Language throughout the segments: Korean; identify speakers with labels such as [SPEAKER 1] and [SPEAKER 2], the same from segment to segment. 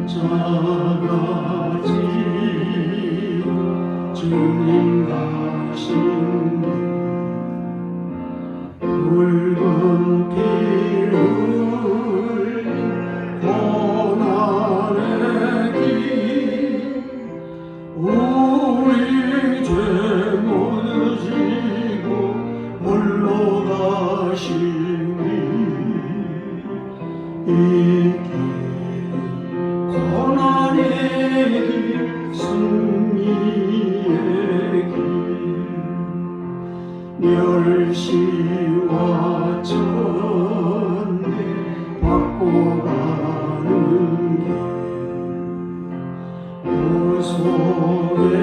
[SPEAKER 1] 십자가 지고 주님 가신 붉은 피를 고난의 길 우리 죄 모두 지고 홀로 가시니 이 고난의 길 승리의 길 멸시와 천대 받고 가는 길 그 속의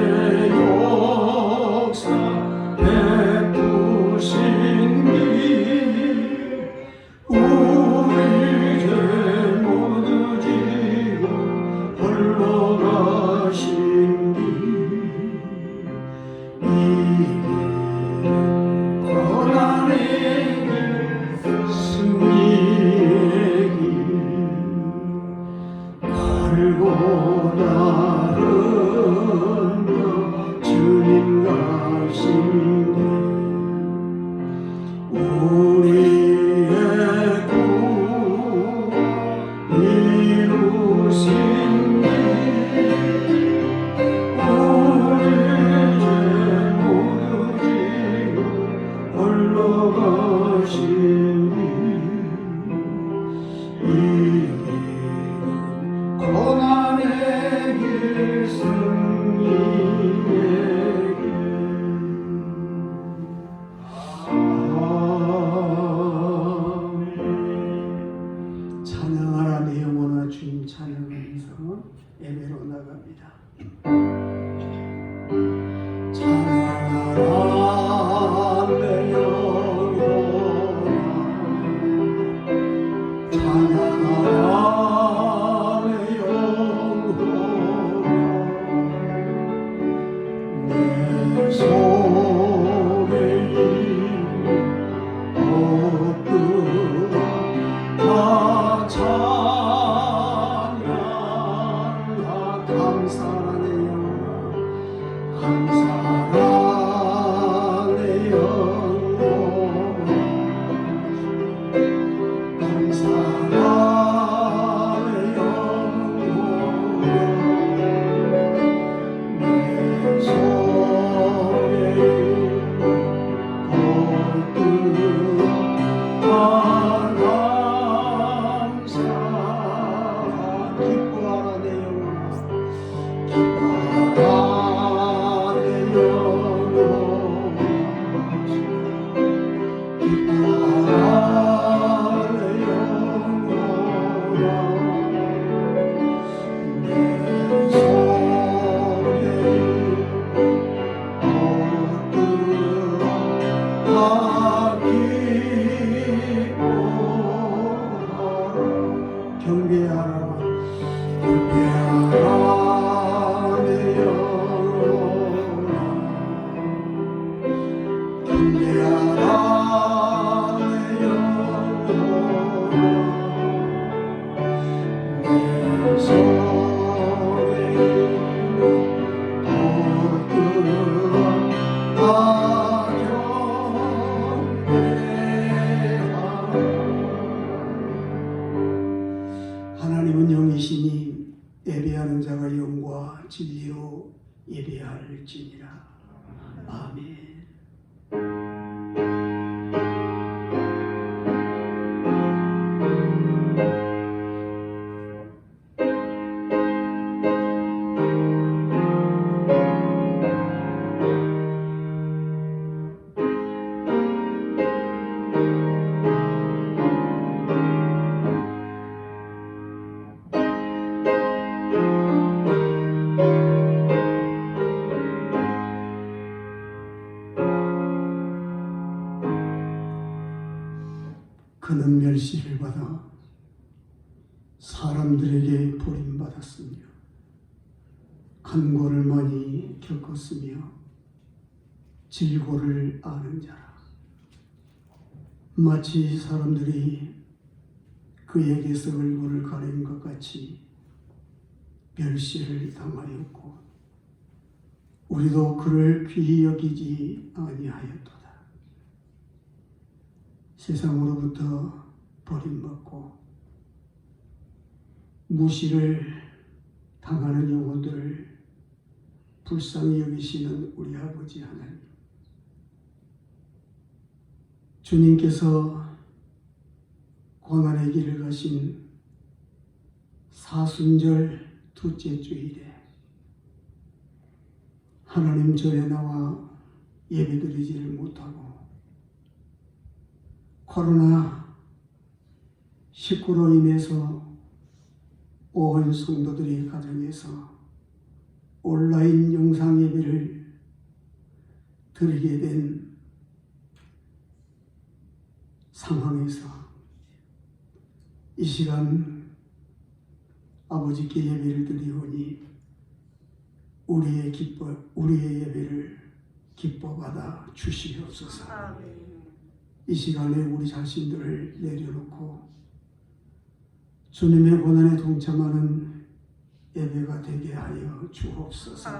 [SPEAKER 1] 역사 베푸신 길 우리 죄 모두 지고 홀로 가신 길 이 길 고난의 길 승리의 길 갈고다 흘러 주님 가신 길 우리의 구 이루신 길 우리 죄 모두 지고 홀로 가신 길 이 길은 고난의 길 승리의 길 아멘. 찬양하라 내 영혼아 주님 찬양하면서 예배로 나갑니다. 찬양하라 내 영혼아 찬양하라 내 영혼아 내 속에 있는 것들 다 찬양하 감사하라 내 영혼아 감사하라 내 영혼아 감사하라 내 영혼아 내 속에 있는 것들 다 감사하라 기뻐하라 내 영혼아 기뻐하라 내 영혼아 기뻐하라 내 영혼아 내 속에 있는 것들 다 기뻐하라 경배하라 경배하라 내 영혼아 경배하라 내 영혼아 내 속에 있는 것들 다 경배하라 하나님은 영이시니 예배하는 자가 영과 진리로 예배할지니라. 아멘. 그는 멸시를 받아 사람들에게 버림받았으며 간고를 많이 겪었으며 질고를 아는 자라. 마치 사람들이 그에게서 얼굴을 가린 것 같이 멸시를 당하였고 우리도 그를 귀히 여기지 아니하였도다. 세상으로부터 버림받고 무시를 당하는 영혼들을 불쌍히 여기시는 우리 아버지 하나님, 주님께서 고난의 길을 가신 사순절 둘째 주일에 하나님 전에 나와 예배드리지를 못하고 코로나19로 인해서 온 성도들이 가정에서 온라인 영상 예배를 드리게 된 상황에서 이 시간 아버지께 예배를 드리오니 우리의 예배를 기뻐 받아 주시옵소서. 이 시간에 우리 자신들을 내려놓고 주님의 고난에 동참하는 예배가 되게 하여 주옵소서.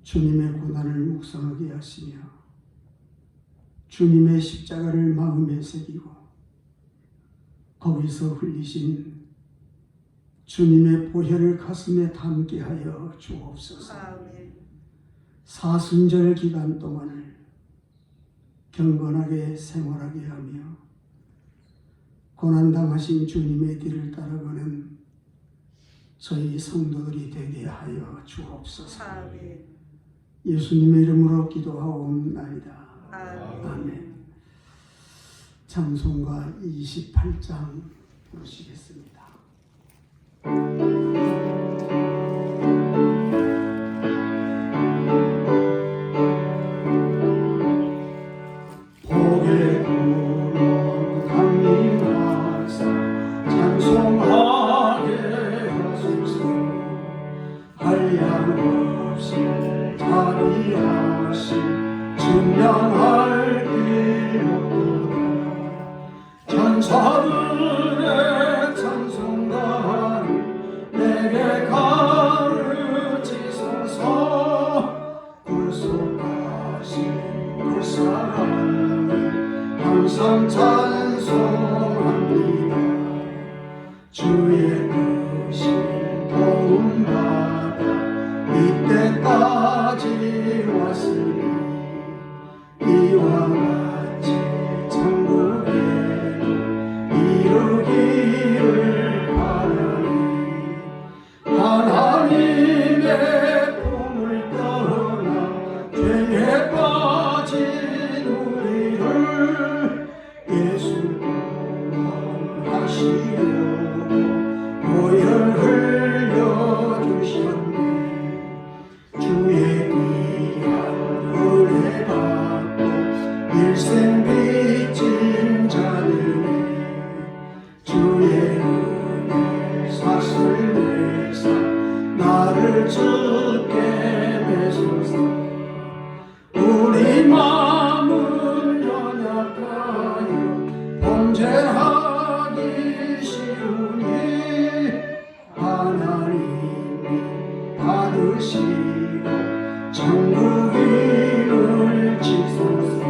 [SPEAKER 1] 주님의 고난을 묵상하게 하시며 주님의 십자가를 마음에 새기고 거기서 흘리신 주님의 보혈을 가슴에 담게 하여 주옵소서. 사순절 기간 동안을 경건하게 생활하게 하며 고난당하신 주님의 뒤를 따라가는 저희 성도들이 되게 하여 주옵소서. 예수님의 이름으로 기도하옵나이다. 아멘. 찬송가 28장 부르시겠습니다. 복의 구원 강림하사 찬송하게 하소서. 한량 없이 자비하신 증명할 길 없도다. 천사들의 찬송가를 내게 가르치소서. 굴속하신 그 사랑을 항상 찬송합니다. 주의 뜻이 도움받아 이때까지 왔으니 이와 같이 천국에는 이루기를 바라니 하나님의 품을 떠나 죄에 빠진 우리를 예수 구원하시려고 보혈 흘려주셨네. 주의 귀한 은혜 받고 일생 빚진 자들이 주의 은혜 사슬 내사 나를 주께 매소서. 우리 마음은 연약하여 범죄하기 쉬우니 하나님이 받으시고 천국인을 지소서.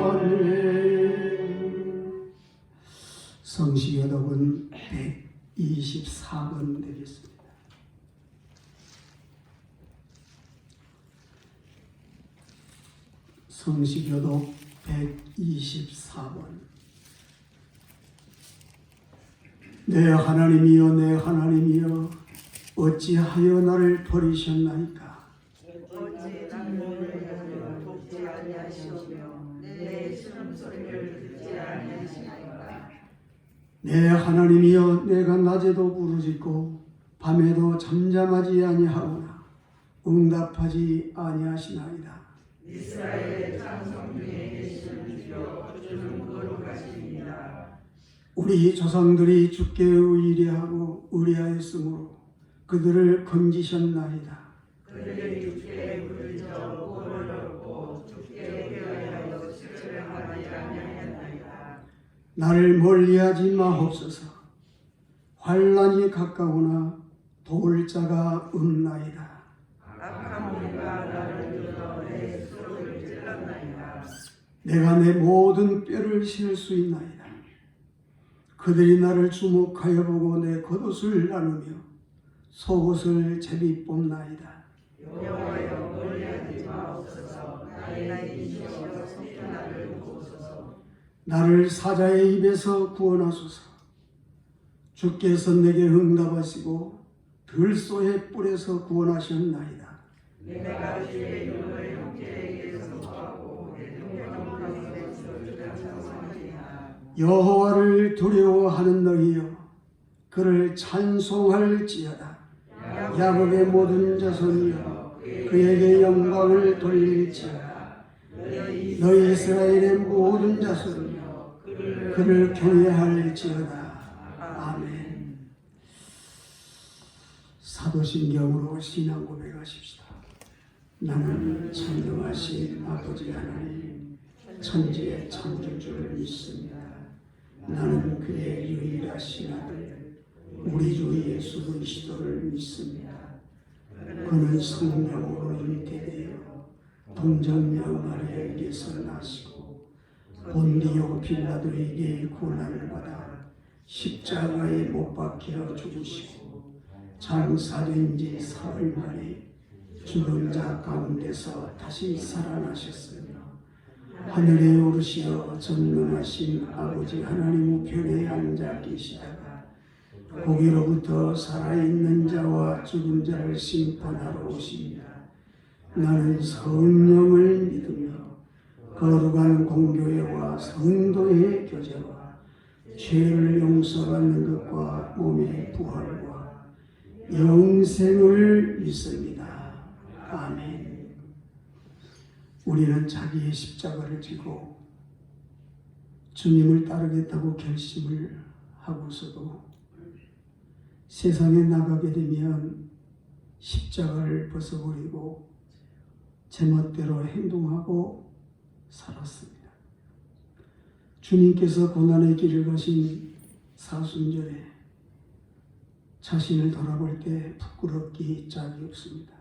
[SPEAKER 1] 아멘. 성시교독은 124번 되겠습니다. 성시교독 124번. 내 하나님이여 내 하나님이여 어찌하여 나를 버리셨나이까.
[SPEAKER 2] 어찌 나를 돕지 아니하시오며 내 신음소리를 듣지 아니하시나이까.
[SPEAKER 1] 내 하나님이여 내가 낮에도 부르짖고 밤에도 잠잠하지 아니하오나 응답하지 아니하시나이다.
[SPEAKER 2] 이스라엘의 장성 중에 계시는 주여 주는 거룩하십니다.
[SPEAKER 1] 우리 조상들이 주께 의뢰하고 의뢰하였으므로 그들을 건지셨나이다.
[SPEAKER 2] 그들이 주께 부르짖어 복을
[SPEAKER 1] 나를 멀리하지 마옵소서. 환난이 가까우나 도울 자가 없나이다.
[SPEAKER 2] 악한 무리가 나를 들어 내 속을 찔렀나이다.
[SPEAKER 1] 내가 내 모든 뼈를 실 수 있나이다. 그들이 나를 주목하여 보고 내 겉옷을 나누며 속옷을 제비 뽑나이다.
[SPEAKER 2] 여호와여 멀리하지 마옵소서. 나의 이시여 속히 나를 도우소서.
[SPEAKER 1] 나를 사자의 입에서 구원하소서. 주께서 내게 응답하시고 들소의 뿔에서 구원하셨나이다.
[SPEAKER 2] 내가 주의 이름을 형제에게서 구하고 내 동료들 가운데서 주를 찬송하리라.
[SPEAKER 1] 여호와를 두려워하는 너희여, 그를 찬송할지어다. 야곱의 모든 자손이여, 그에게 영광을 돌릴지어다. 너희 이스라엘의 모든 자손이여, 그를 경외할지어다. 아멘. 사도신경으로 신앙 고백하십시다. 나는 전능하신 아버지 하나님, 천지의 창조주를 믿습니다. 나는 그의 유일하신 아들, 우리 주 예수 그리스도를 믿습니다. 그는 성령으로 잉태되어 동정녀 마리아에게서 나시고 본디오 빌라도에게 고난을 받아 십자가에 못 박혀 죽으시고 장사된 지 사흘 만에 죽은 자 가운데서 다시 살아나셨으며 하늘에 오르시어 전능하신 아버지 하나님 우편에 앉아 계시다가 거기로부터 살아있는 자와 죽은 자를 심판하러 오십니다. 나는 성령을 믿으며 거룩한 공교회와 성도의 교제와 죄를 용서받는 것과 몸의 부활과 영생을 믿습니다. 아멘. 우리는 자기의 십자가를 지고 주님을 따르겠다고 결심을 하고서도 세상에 나가게 되면 십자가를 벗어버리고 제멋대로 행동하고 살았습니다. 주님께서 고난의 길을 가신 사순절에 자신을 돌아볼 때 부끄럽기 짝이 없습니다.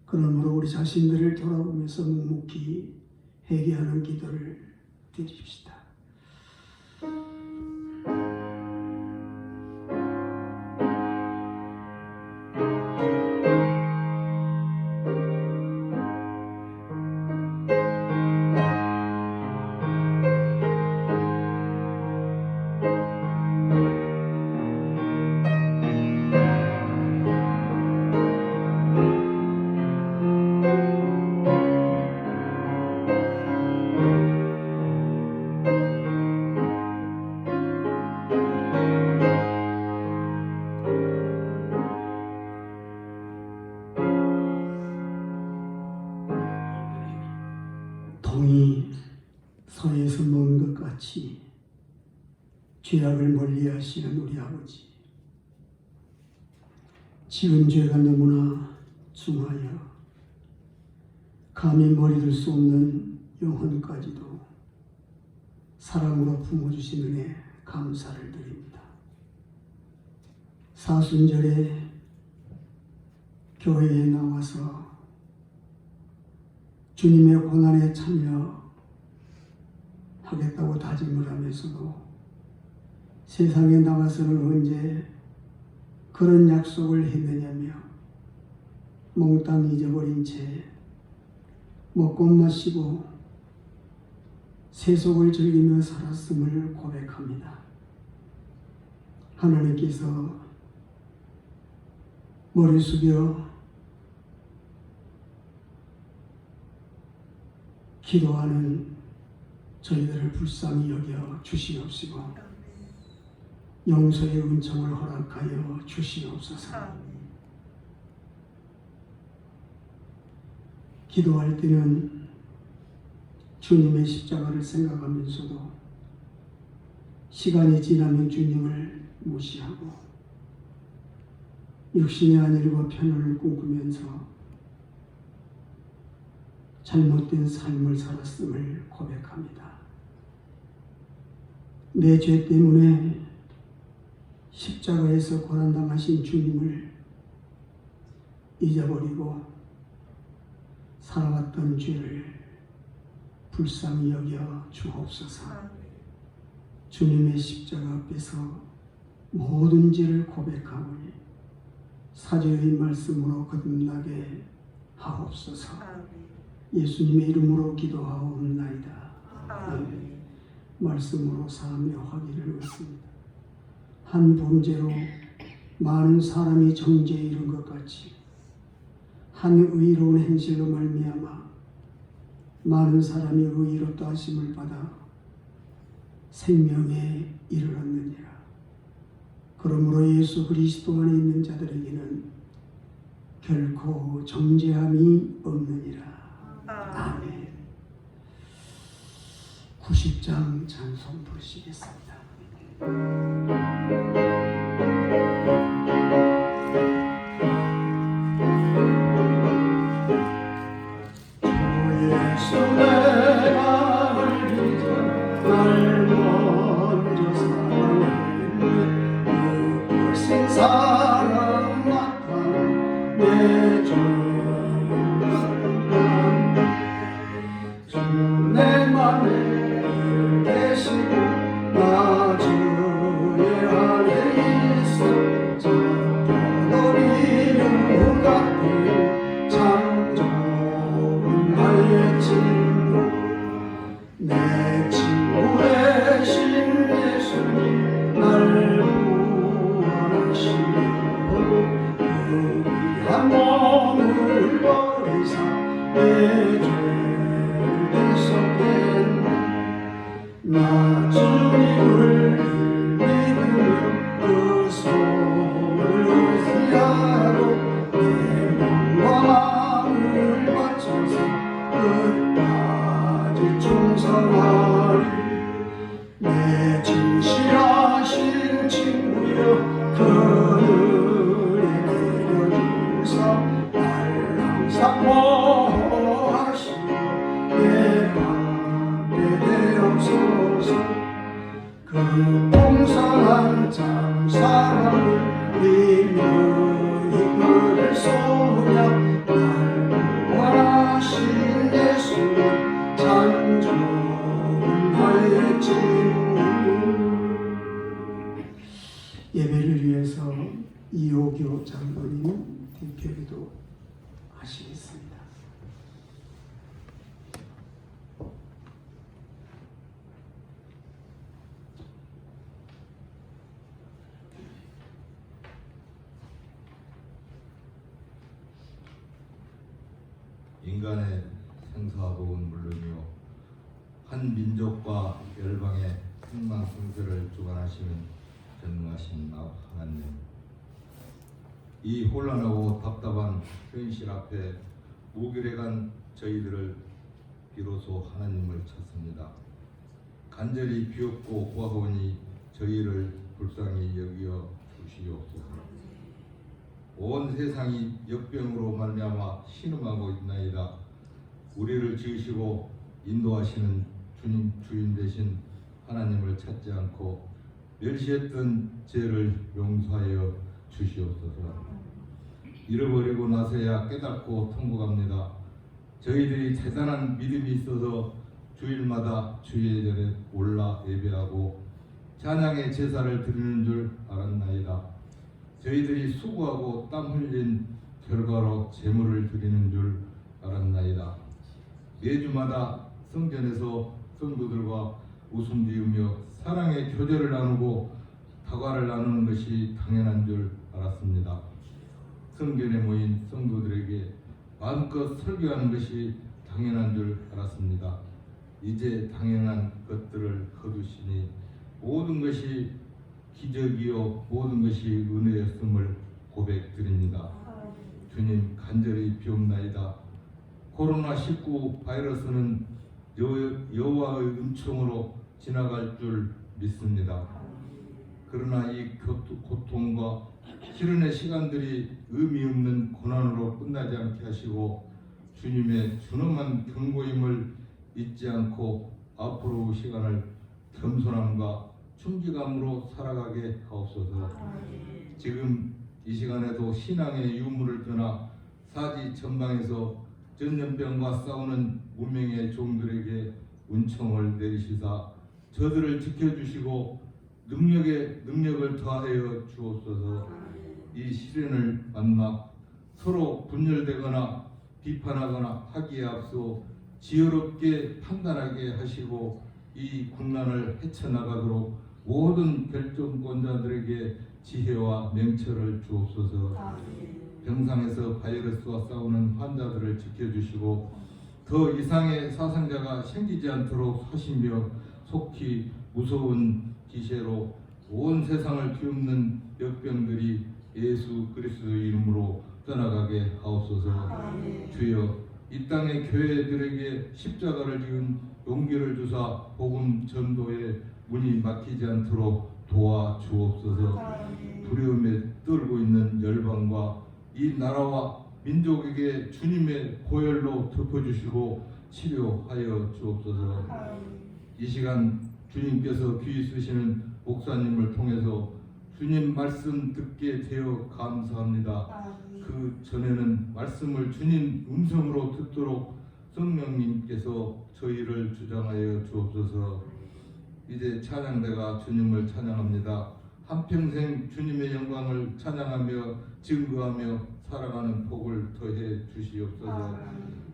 [SPEAKER 1] 그러므로 우리 자신들을 돌아보면서 묵묵히 회개하는 기도를 드립시다. 동이 서에서 먼 것 같이 죄악을 멀리하시는 우리 아버지, 지은 죄가 너무나 중하여 감히 머리들 수 없는 영혼까지도 사랑으로 품어주신 은혜 감사를 드립니다. 사순절에 교회에 나와서 주님의 고난에 참여하겠다고 다짐을 하면서도 세상에 나가서는 언제 그런 약속을 했느냐며 몽땅 잊어버린 채 먹고 마시고 세속을 즐기며 살았음을 고백합니다. 하나님께서 머리 숙여 기도하는 저희들을 불쌍히 여겨 주시옵시고 용서의 은총을 허락하여 주시옵소서. 기도할 때는 주님의 십자가를 생각하면서도 시간이 지나면 주님을 무시하고 육신의 안일과 편안을 꿈꾸면서 잘못된 삶을 살았음을 고백합니다. 내 죄 때문에 십자가에서 고난당하신 주님을 잊어버리고 살아왔던 죄를 불쌍히 여겨 주옵소서. 주님의 십자가 앞에서 모든 죄를 고백하오니 사죄의 말씀으로 거듭나게 하옵소서. 예수님의 이름으로 기도하옵나이다. 아멘. 말씀으로 사하며 화기를 얻습니다. 한 범죄로 많은 사람이 정죄에 이른 것 같이 한 의로운 행실로 말미암아 많은 사람이 의롭다 하심을 받아 생명에 이르렀느니라. 그러므로 예수 그리스도 안에 있는 자들에게는 결코 정죄함이 없느니라. 아멘. 90장 찬송 부르시겠습니다. 내 친구 대신 예수님 날 구원하시려 그 귀한 몸을 버리사 내 죄를 대속했네. 나 주님을 믿으며 그 소를 의지하고 내 몸과 마음을 바쳐서 끝까지 충성하리. 내 진실하신 친구여 그늘에 내려주사 날 항상 보호하시고 내 밤에 되옵소서. 그 풍성한 참 사랑을 믿는 그를 소냐 날 원하신 예수님 참 좋은 나의 친구. 예배를 위해서 이호교 장로님 대표기도 하시겠습니다.
[SPEAKER 3] 인간의 생사복은 물론이요 한 민족과 열방의 흥망성쇠를 주관하시는 전능하신 하나님, 이 혼란하고 답답한 현실 앞에 무결해간 저희들을 비로소 하나님을 찾습니다. 간절히 비옵고 구하오니 저희를 불쌍히 여기어 주시옵소서. 온 세상이 역병으로 말미암아 신음하고 있나이다. 우리를 지으시고 인도하시는 주인 되신 하나님을 찾지 않고 멸시했던 죄를 용서하여 주시옵소서. 잃어버리고 나서야 깨닫고 통곡합니다. 저희들이 대단한 믿음이 있어서 주일마다 주의 전에 올라 예배하고 찬양의 제사를 드리는 줄 알았나이다. 저희들이 수고하고 땀 흘린 결과로 제물을 드리는 줄 알았나이다. 매주마다 성전에서 성도들과 웃음 지으며 사랑의 교제를 나누고 다과를 나누는 것이 당연한 줄 알았습니다. 성전에 모인 성도들에게 마음껏 설교하는 것이 당연한 줄 알았습니다. 이제 당연한 것들을 거두시니 모든 것이 기적이요 모든 것이 은혜였음을 고백드립니다. 주님 간절히 비옵나이다. 코로나19 바이러스는 여호와의 은총으로 지나갈 줄 믿습니다. 그러나 이 고통과 실현의 시간들이 의미 없는 고난으로 끝나지 않게 하시고 주님의 준엄한 경고임을 잊지 않고 앞으로 시간을 겸손함과 충직함으로 살아가게 하옵소서. 지금 이 시간에도 신앙의 유물을 떠나 사지 전방에서 전염병과 싸우는 무명의 종들에게 은총을 내리시사 저들을 지켜주시고 능력을 더하여 주옵소서. 이 시련을 만나 서로 분열되거나 비판하거나 하기에 앞서 지혜롭게 판단하게 하시고 이 국난을 헤쳐나가도록 모든 결정권자들에게 지혜와 명철을 주옵소서. 병상에서 바이러스와 싸우는 환자들을 지켜주시고 더 이상의 사상자가 생기지 않도록 하시며 속히 무서운 기세로 온 세상을 뒤엎는 역병들이 예수 그리스도의 이름으로 떠나가게 하옵소서. 주여, 이 땅의 교회들에게 십자가를 지은 용기를 주사 복음 전도의 문이 막히지 않도록 도와주옵소서. 두려움에 떨고 있는 열방과 이 나라와 민족에게 주님의 보혈로 덮어주시고 치료하여 주옵소서. 이 시간 주님께서 귀 쓰시는 목사님을 통해서 주님 말씀 듣게 되어 감사합니다. 그 전에는 말씀을 주님 음성으로 듣도록 성령님께서 저희를 주장하여 주옵소서. 이제 찬양대가 주님을 찬양합니다. 한평생 주님의 영광을 찬양하며 증거하며 살아가는 복을 더해 주시옵소서.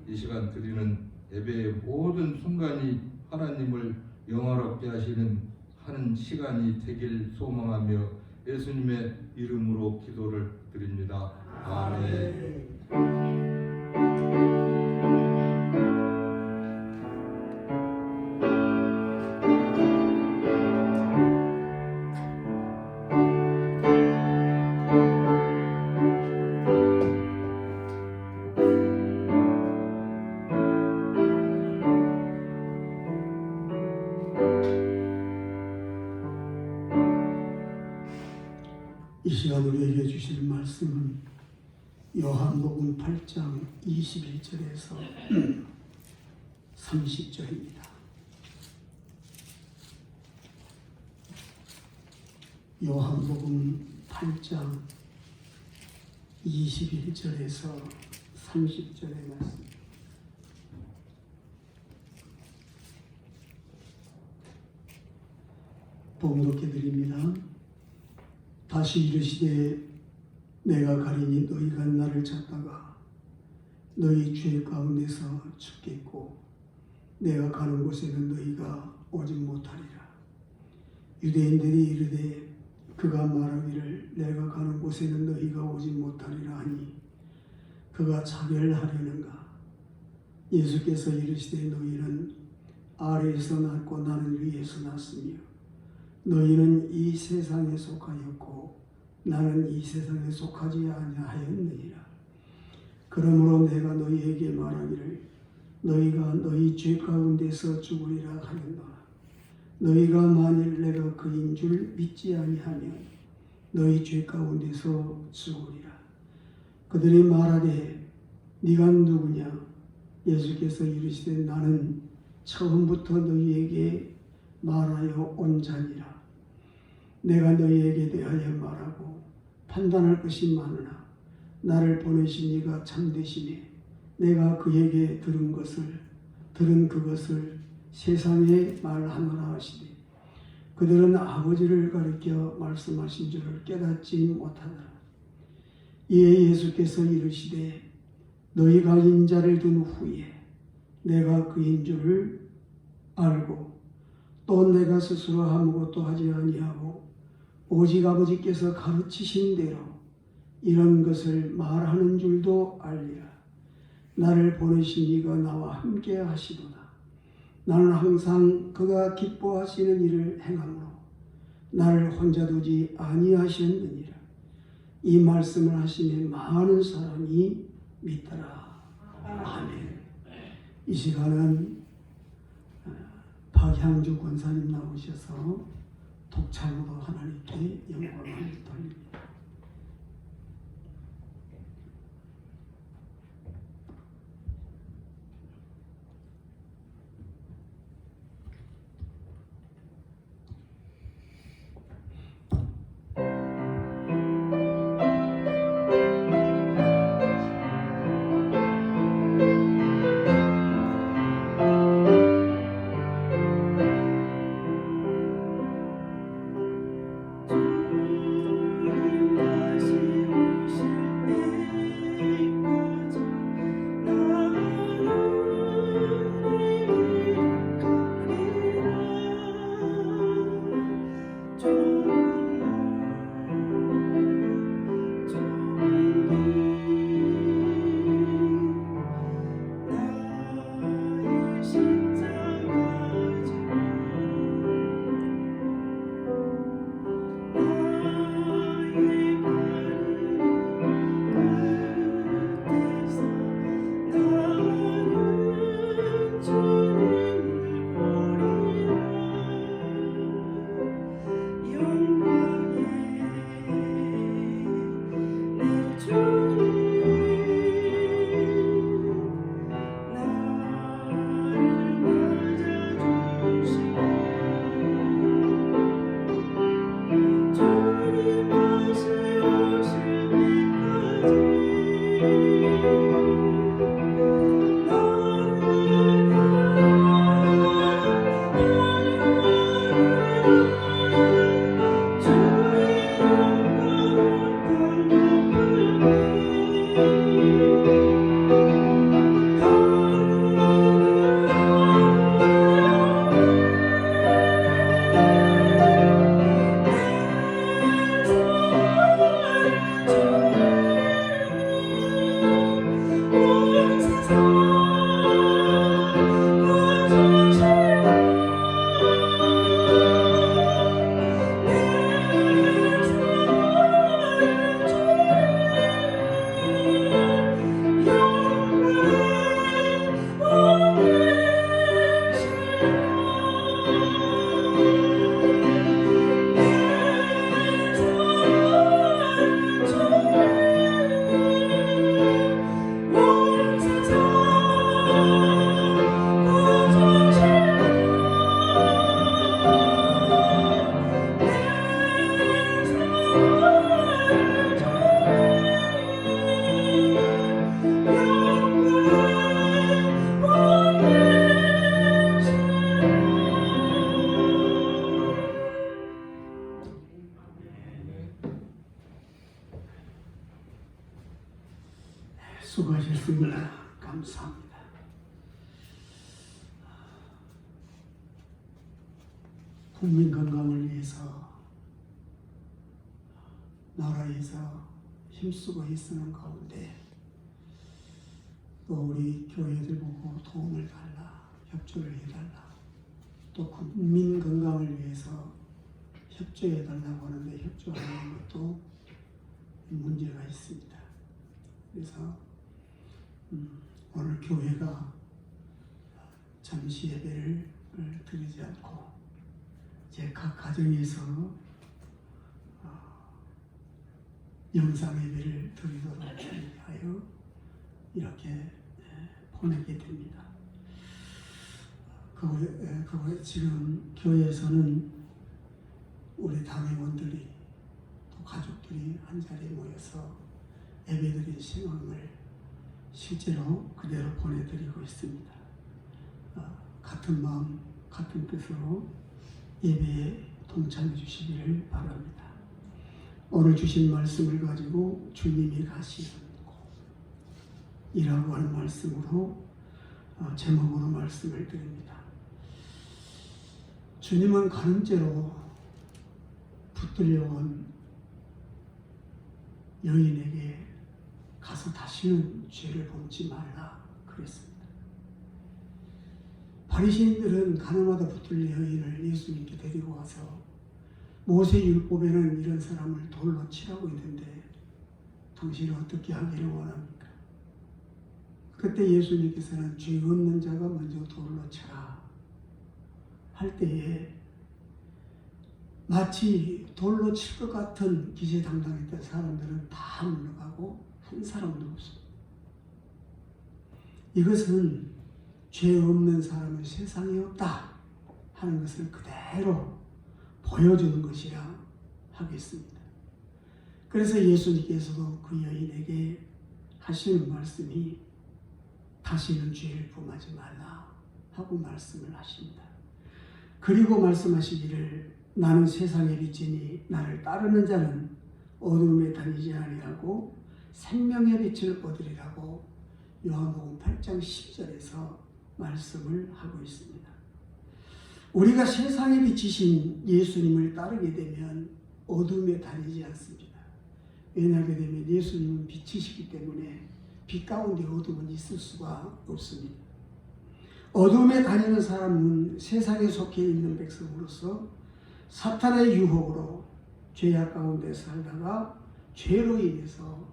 [SPEAKER 3] 이 시간 드리는 예배의 모든 순간이 하나님을 영화롭게 하는 시간이 되길 소망하며 예수님의 이름으로 기도를 드립니다. 아멘.
[SPEAKER 1] 이 시간 우리에게 주실 말씀은 요한복음 8장 21절에서 30절입니다. 요한복음 8장 21절에서 30절의 말씀. 봉독해 드립니다. 다시 이르시되 내가 가리니 너희가 나를 찾다가 너희 죄 가운데서 죽겠고 내가 가는 곳에는 너희가 오지 못하리라. 유대인들이 이르되 그가 말하기를 내가 가는 곳에는 너희가 오지 못하리라 하니 그가 차별하려는가. 예수께서 이르시되 너희는 아래에서 났고 나는 위에서 났으며 너희는 이 세상에 속하였고 나는 이 세상에 속하지 아니하였느니라. 그러므로 내가 너희에게 말하기를 너희가 너희 죄 가운데서 죽으리라 하였노라. 너희가 만일 내가 그인 줄 믿지 아니하면 너희 죄 가운데서 죽으리라. 그들이 말하되 네가 누구냐? 예수께서 이르시되 나는 처음부터 너희에게 말하여 온 자니라. 내가 너희에게 대하여 말하고 판단할 것이 많으나 나를 보내신 이가 참되시니 내가 그에게 들은 그것을 세상에 말하노라 하시되 그들은 아버지를 가리켜 말씀하신 줄을 깨닫지 못하더라. 이에 예수께서 이르시되 너희가 인자를 둔 후에 내가 그인 줄을 알고 또 내가 스스로 아무것도 하지 아니하고 오직 아버지께서 가르치신 대로 이런 것을 말하는 줄도 알리라. 나를 보내신 이가 나와 함께 하시도다. 나는 항상 그가 기뻐하시는 일을 행하므로 나를 혼자 두지 아니하셨느니라. 이 말씀을 하시니 많은 사람이 믿더라. 아멘. 이 시간은 박향주 권사님 나오셔서 독창으로 하나님께 영광을 돌립니다. 수고하셨습니다. 감사합니다. 국민 건강을 위해서 나라에서 힘쓰고 있는 가운데 또 우리 교회들 보고 도움을 달라, 협조를 해달라, 또 국민 건강을 위해서 협조해달라고 하는데 협조하는 것도 문제가 있습니다. 그래서 오늘 교회가 잠시 예배를 드리지 않고 제 각 가정에서 영상 예배를 드리도록 하여 이렇게 보내게 됩니다. 지금 교회에서는 우리 당회원들이 또 가족들이 한 자리에 모여서 예배드린 신앙을 실제로 그대로 보내드리고 있습니다. 같은 마음, 같은 뜻으로 예배에 동참해 주시기를 바랍니다. 오늘 주신 말씀을 가지고 주님이 가시는 이라고 하는 말씀으로 제목으로 말씀을 드립니다. 주님은 가는 죄로 붙들려온 여인에게 가서 다시는 죄를 범치 말라 그랬습니다. 바리새인들은 가나마다 붙들린 여인을 예수님께 데리고 와서 모세율법에는 이런 사람을 돌로 치라고 있는데 당신은 어떻게 하기를 원합니까? 그때 예수님께서는 죄 없는 자가 먼저 돌로 쳐라 할 때에 마치 돌로 칠 것 같은 기세당당했던 사람들은 다 물러가고 한 사람도 없습니다. 이것은 죄 없는 사람은 세상에 없다 하는 것을 그대로 보여주는 것이라 하겠습니다. 그래서 예수님께서도 그 여인에게 하시는 말씀이 다시는 죄를 범하지 말라 하고 말씀을 하십니다. 그리고 말씀하시기를 나는 세상의 빛이니 나를 따르는 자는 어둠에 다니지 아니하고 생명의 빛을 얻으리라고 요한복음 8장 10절에서 말씀을 하고 있습니다. 우리가 세상의 빛이신 예수님을 따르게 되면 어둠에 다니지 않습니다. 왜냐하게 되면 예수님은 빛이시기 때문에 빛 가운데 어둠은 있을 수가 없습니다. 어둠에 다니는 사람은 세상에 속해 있는 백성으로서 사탄의 유혹으로 죄악 가운데 살다가 죄로 인해서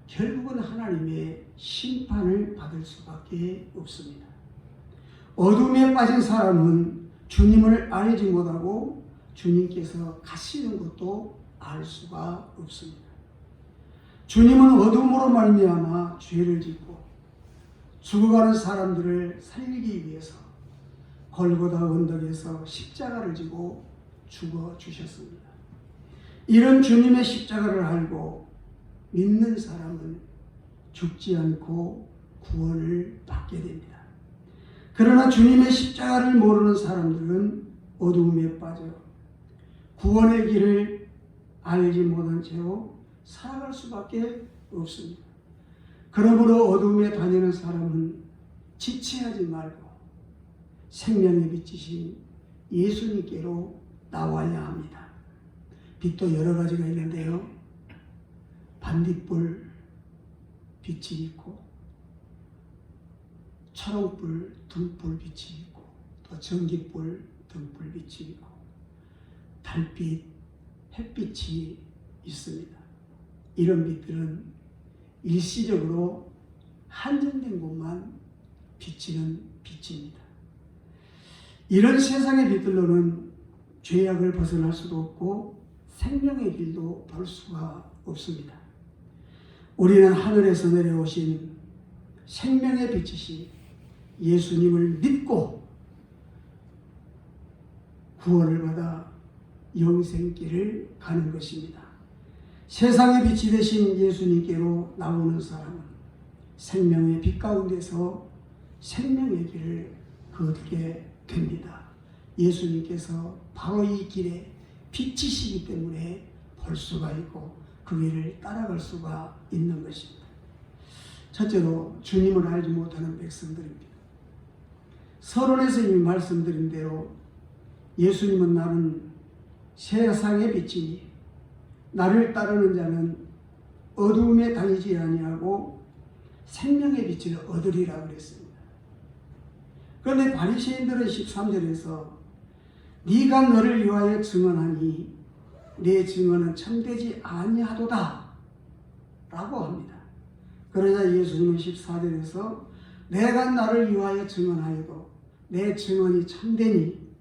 [SPEAKER 1] 결국은 하나님의 심판을 받을 수밖에 없습니다. 어둠에 빠진 사람은 주님을 알지 못하고 주님께서 가시는 것도 알 수가 없습니다. 주님은 어둠으로 말미암아 죄를 짓고 죽어가는 사람들을 살리기 위해서 골고다 언덕에서 십자가를 지고 죽어 주셨습니다. 이런 주님의 십자가를 알고 믿는 사람은 죽지 않고 구원을 받게 됩니다. 그러나 주님의 십자가를 모르는 사람들은 어두움에 빠져 구원의 길을 알지 못한 채로 살아갈 수밖에 없습니다. 그러므로 어둠에 다니는 사람은 지체하지 말고 생명의 빛이신 예수님께로 나와야 합니다. 빛도 여러 가지가 있는데요. 반딧불 빛이 있고 초록불 등불 빛이 있고 또 전기불 등불 빛이 있고 달빛 햇빛이 있습니다. 이런 빛들은 일시적으로 한정된 곳만 비치는 빛입니다. 이런 세상의 빛들로는 죄악을 벗어날 수도 없고 생명의 길도 볼 수가 없습니다. 우리는 하늘에서 내려오신 생명의 빛이신 예수님을 믿고 구원을 받아 영생길을 가는 것입니다. 세상의 빛이 되신 예수님께로 나오는 사람은 생명의 빛 가운데서 생명의 길을 걷게 됩니다. 예수님께서 바로 이 길에 빛이시기 때문에 볼 수가 있고 그 길을 따라갈 수가 있는 것입니다. 첫째로 주님을 알지 못하는 백성들입니다. 서론에서 이미 말씀드린 대로 예수님은 나는 세상의 빛이니 나를 따르는 자는 어두움에 다니지 아니하고 생명의 빛을 얻으리라 그랬습니다. 그런데 바리새인들은 13절에서 네가 너를 위하여 증언하니 내 증언은 참되지 아니하도다 라고 합니다. 그러자 예수님은 14절에서 내가 나를 위하여 증언하여도 내 증언이 참되니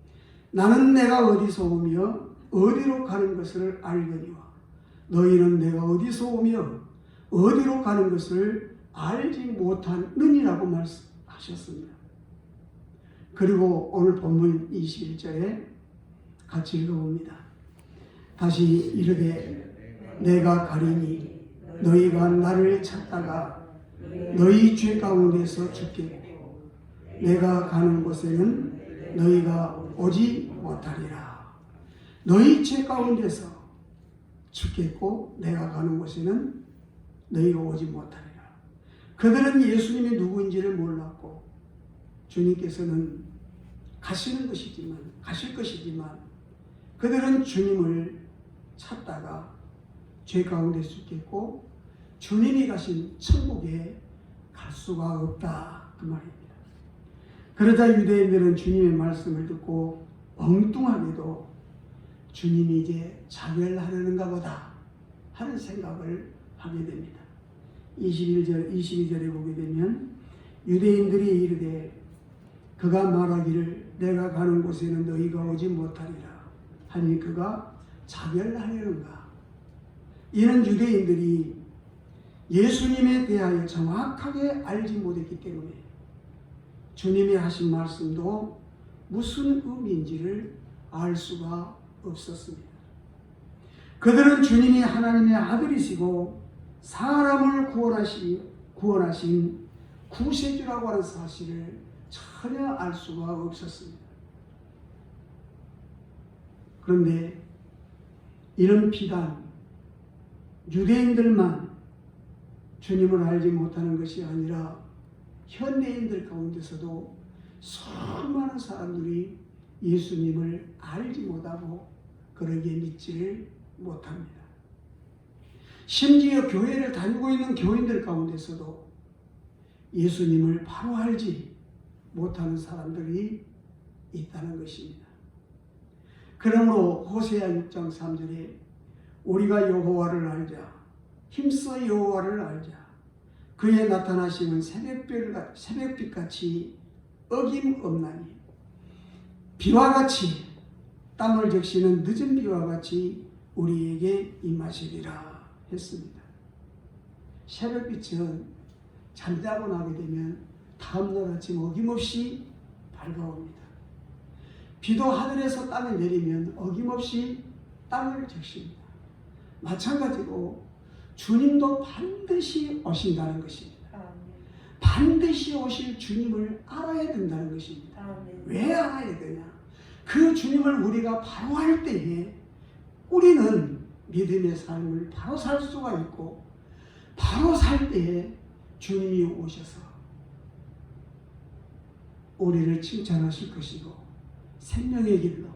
[SPEAKER 1] 나는 내가 어디서 오며 어디로 가는 것을 알거니와 너희는 내가 어디서 오며 어디로 가는 것을 알지 못하느니라고 말씀하셨습니다. 그리고 오늘 본문 21절에 같이 읽어봅니다. 다시 이르되 내가 가리니 너희가 나를 찾다가 너희 죄 가운데서 죽겠고 내가 가는 곳에는 너희가 오지 못하리라. 너희 죄 가운데서 죽겠고 내가 가는 곳에는 너희가 오지 못하리라. 그들은 예수님이 누구인지를 몰랐고 주님께서는 가실 것이지만 그들은 주님을 찾다가 죄 가운데 죽겠고 주님이 가신 천국에 갈 수가 없다 그 말입니다. 그러자 유대인들은 주님의 말씀을 듣고 엉뚱하게도 주님이 이제 자멸하려는가 보다 하는 생각을 하게 됩니다. 22절에 보게 되면 유대인들이 이르되 그가 말하기를 내가 가는 곳에는 너희가 오지 못하리라 하니 그가 자멸하려는가. 이는 유대인들이 예수님에 대하여 정확하게 알지 못했기 때문에 주님이 하신 말씀도 무슨 의미인지를 알 수가 없었습니다. 그들은 주님이 하나님의 아들이시고 사람을 구원하신 구세주라고 하는 사실을 전혀 알 수가 없었습니다. 그런데 이는 비단 유대인들만 주님을 알지 못하는 것이 아니라 현대인들 가운데서도 수많은 사람들이 예수님을 알지 못하고 그러게 믿지를 못합니다. 심지어 교회를 다니고 있는 교인들 가운데서도 예수님을 바로 알지 못하는 사람들이 있다는 것입니다. 그러므로 호세아 6장 3절에 우리가 여호와를 알자 힘써 여호와를 알자 그의 나타나심은 새벽빛같이 어김없나니 비와 같이 땅을 적시는 늦은 비와 같이 우리에게 임하시리라 했습니다. 새벽빛은 잠자고 나게 되면 다음날 아침 어김없이 밝아옵니다. 비도 하늘에서 땅에 내리면 어김없이 땅을 적십니다. 마찬가지로 주님도 반드시 오신다는 것입니다. 반드시 오실 주님을 알아야 된다는 것입니다. 왜 알아야 되냐? 그 주님을 우리가 바로 할 때에 우리는 믿음의 삶을 바로 살 수가 있고 바로 살 때에 주님이 오셔서 우리를 칭찬하실 것이고 생명의 길로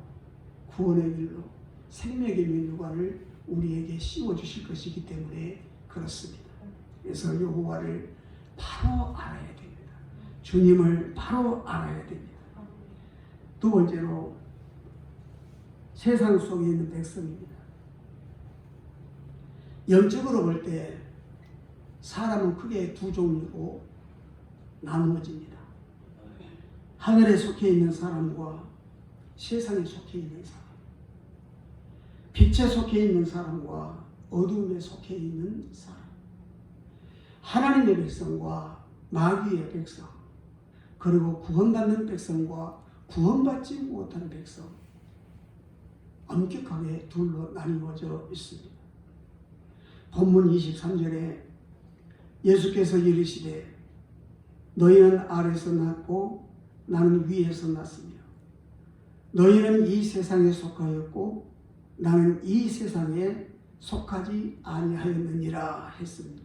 [SPEAKER 1] 구원의 길로 생명의 민유관을 우리에게 씌워주실 것이기 때문에 그렇습니다. 그래서 여호와를 바로 알아야 됩니다. 주님을 바로 알아야 됩니다. 두 번째로 세상 속에 있는 백성입니다. 영적으로 볼 때 사람은 크게 두 종류로 나누어집니다. 하늘에 속해 있는 사람과 세상에 속해 있는 사람, 빛에 속해 있는 사람과 어두움에 속해 있는 사람, 하나님의 백성과 마귀의 백성, 그리고 구원받는 백성과 구원받지 못하는 백성, 엄격하게 둘로 나뉘어져 있습니다. 본문 23절에 예수께서 이르시되 너희는 아래서 났고 나는 위에서 났으며 너희는 이 세상에 속하였고 나는 이 세상에 속하지 아니하였느니라 했습니다.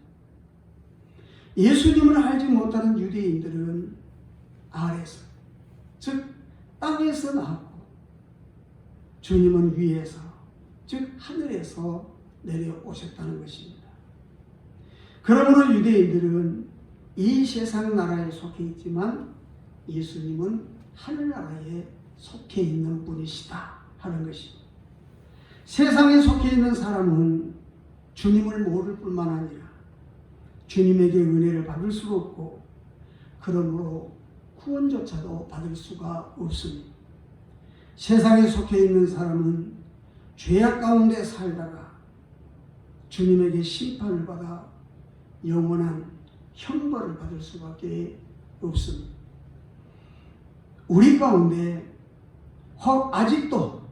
[SPEAKER 1] 예수님을 알지 못하는 유대인들은 아래서, 즉 땅에서 나왔고 주님은 위에서, 즉 하늘에서 내려오셨다는 것입니다. 그러므로 유대인들은 이 세상 나라에 속해 있지만 예수님은 하늘나라에 속해 있는 분이시다 하는 것입니다. 세상에 속해 있는 사람은 주님을 모를 뿐만 아니라 주님에게 은혜를 받을 수가 없고 그러므로 구원조차도 받을 수가 없습니다. 세상에 속해 있는 사람은 죄악 가운데 살다가 주님에게 심판을 받아 영원한 형벌을 받을 수밖에 없습니다. 우리 가운데 혹 아직도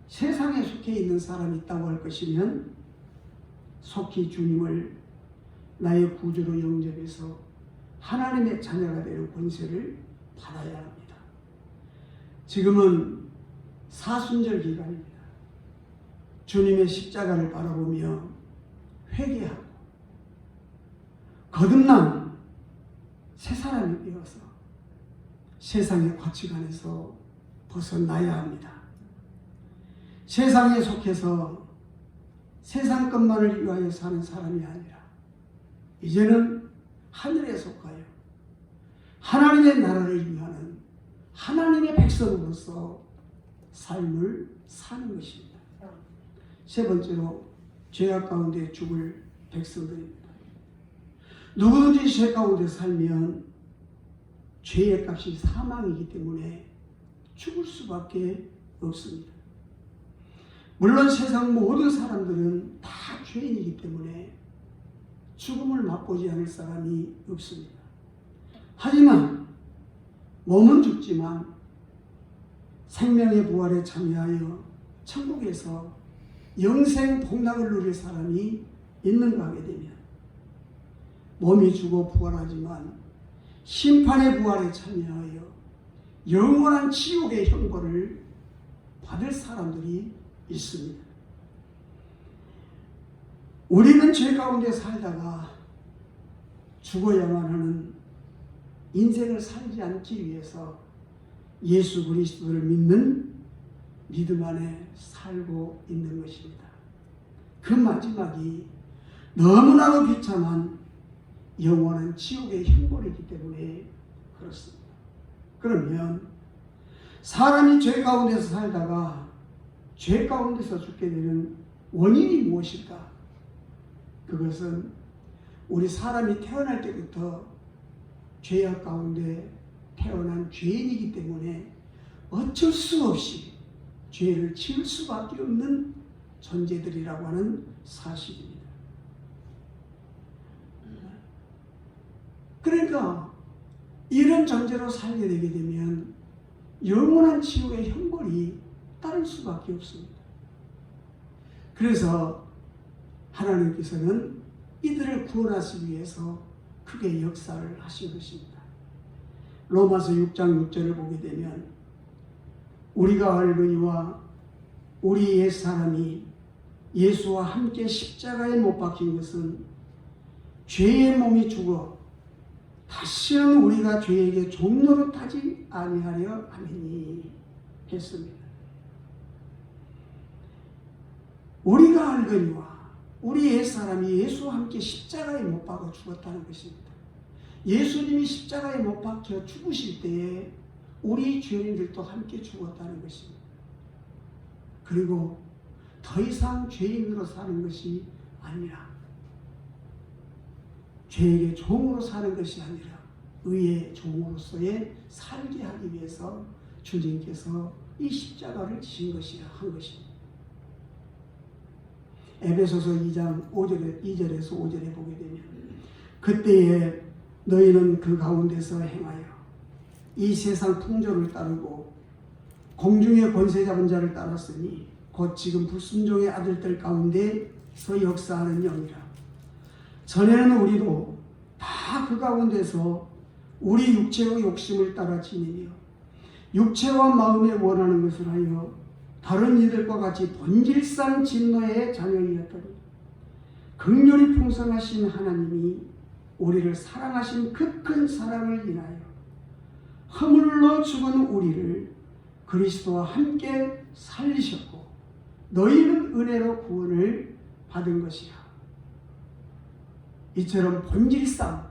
[SPEAKER 1] 세상에 속해 있는 사람이 있다고 할 것이면 속히 주님을 나의 구주로 영접해서 하나님의 자녀가 되는 권세를 받아야 합니다. 지금은 사순절 기간입니다. 주님의 십자가를 바라보며 회개하고 거듭난 새 사람이 되어서 세상의 가치관에서 벗어나야 합니다. 세상에 속해서 세상 것만을 위하여 사는 사람이 아니라 이제는 하늘에 속하여 하나님의 나라를 위하는 하나님의 백성으로서 삶을 사는 것입니다. 세 번째로 죄악 가운데 죽을 백성들입니다. 누구든지 죄 가운데 살면 죄의 값이 사망이기 때문에 죽을 수밖에 없습니다. 물론 세상 모든 사람들은 다 죄인이기 때문에 죽음을 맛보지 않을 사람이 없습니다. 하지만 몸은 죽지만 생명의 부활에 참여하여 천국에서 영생 복락을 누릴 사람이 있는가 하게 되면 몸이 죽어 부활하지만 심판의 부활에 참여하여 영원한 지옥의 형벌을 받을 사람들이 있습니다. 우리는 죄 가운데 살다가 죽어야만 하는 인생을 살지 않기 위해서 예수 그리스도를 믿는 믿음 안에 살고 있는 것입니다. 그 마지막이 너무나도 비참한 영원한 지옥의 형벌이기 때문에 그렇습니다. 그러면 사람이 죄 가운데서 살다가 죄 가운데서 죽게 되는 원인이 무엇일까? 그것은 우리 사람이 태어날 때부터 죄악 가운데 태어난 죄인이기 때문에 어쩔 수 없이 죄를 지을 수밖에 없는 존재들이라고 하는 사실입니다. 그러니까 이런 존재로 살게 되게 되면 영원한 지옥의 형벌이 따를 수밖에 없습니다. 그래서 하나님께서는 이들을 구원하시기 위해서 크게 역사를 하신 것입니다. 로마서 6장 6절을 보게 되면 우리가 알거니와 우리 옛사람이 예수와 함께 십자가에 못 박힌 것은 죄의 몸이 죽어 다시는 우리가 죄에게 종노릇하지 아니하려 함이니 했습니다. 우리가 알거니와 우리 옛사람이 예수와 함께 십자가에 못 박아 죽었다는 것입니다. 예수님이 십자가에 못 박혀 죽으실 때에 우리 죄인들도 함께 죽었다는 것입니다. 그리고 더 이상 죄인으로 사는 것이 아니라 죄에게 종으로 사는 것이 아니라 의의 종으로서의 살게 하기 위해서 주님께서 이 십자가를 지신 것이라 한 것입니다. 에베소서 2장 2절에서 5절에 보게 되면 그때에 너희는 그 가운데서 행하여 이 세상 풍조를 따르고 공중의 권세 잡은 자를 따랐으니 곧 지금 불순종의 아들들 가운데서 역사하는 영이라. 전에는 우리도 다 그 가운데서 우리 육체의 욕심을 따라 지내며 육체와 마음에 원하는 것을 하여 다른 이들과 같이 본질상 진노의 자녀이었더니 긍휼이 풍성하신 하나님이 우리를 사랑하신 그 큰 사랑을 인하여 허물로 죽은 우리를 그리스도와 함께 살리셨고 너희는 은혜로 구원을 받은 것이라. 이처럼 본질상